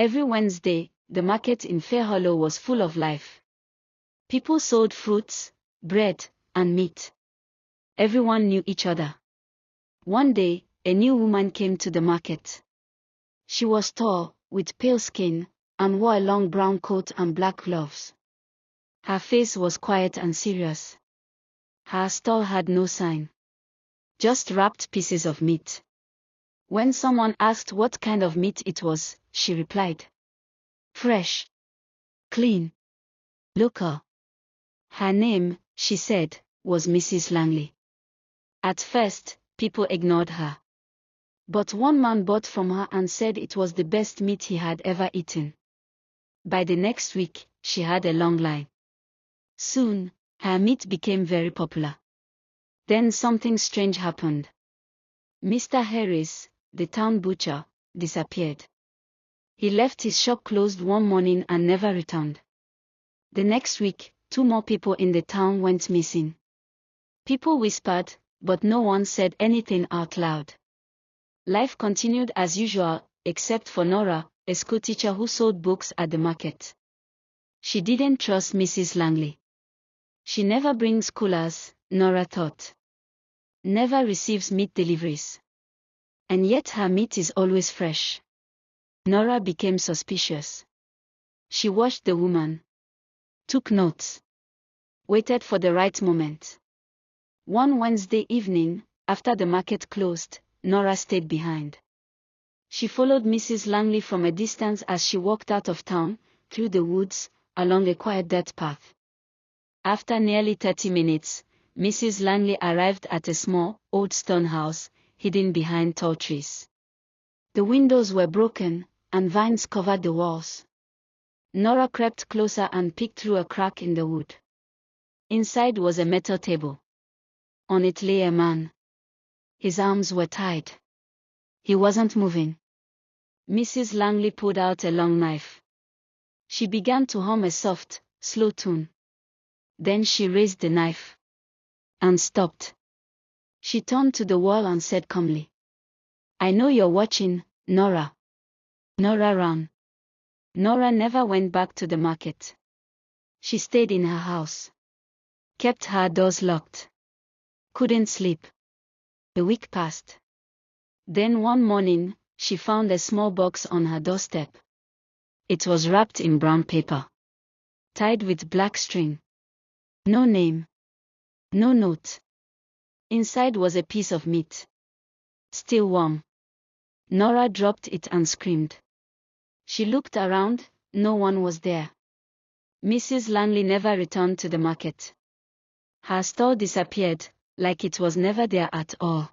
Every Wednesday, the market in Fair Hollow was full of life. People sold fruits, bread, and meat. Everyone knew each other. One day, a new woman came to the market. She was tall, with pale skin, and wore a long brown coat and black gloves. Her face was quiet and serious. Her stall had no sign. Just wrapped pieces of meat. When someone asked what kind of meat it was, she replied, "Fresh. Clean. Local." Her name, she said, was Mrs. Langley. At first, people ignored her. But one man bought from her and said it was the best meat he had ever eaten. By the next week, she had a long line. Soon, her meat became very popular. Then something strange happened. Mr. Harris, the town butcher, disappeared. He left his shop closed one morning and never returned. The next week, 2 more people in the town went missing. People whispered, but no one said anything out loud. Life continued as usual, except for Nora, a schoolteacher who sold books at the market. She didn't trust Mrs. Langley. She never brings coolers, Nora thought. Never receives meat deliveries. And yet her meat is always fresh. Nora became suspicious. She watched the woman. Took notes. Waited for the right moment. One Wednesday evening, after the market closed, Nora stayed behind. She followed Mrs. Langley from a distance as she walked out of town, through the woods, along a quiet dirt path. After nearly 30 minutes, Mrs. Langley arrived at a small, old stone house, hidden behind tall trees. The windows were broken, and vines covered the walls. Nora crept closer and peeked through a crack in the wood. Inside was a metal table. On it lay a man. His arms were tied. He wasn't moving. Mrs. Langley pulled out a long knife. She began to hum a soft, slow tune. Then she raised the knife. And stopped. She turned to the wall and said calmly, "I know you're watching, Nora." Nora ran. Nora never went back to the market. She stayed in her house. Kept her doors locked. Couldn't sleep. A week passed. Then one morning, she found a small box on her doorstep. It was wrapped in brown paper. Tied with black string. No name. No note. Inside was a piece of meat. Still warm. Nora dropped it and screamed. She looked around, no one was there. Mrs. Langley never returned to the market. Her stall disappeared, like it was never there at all.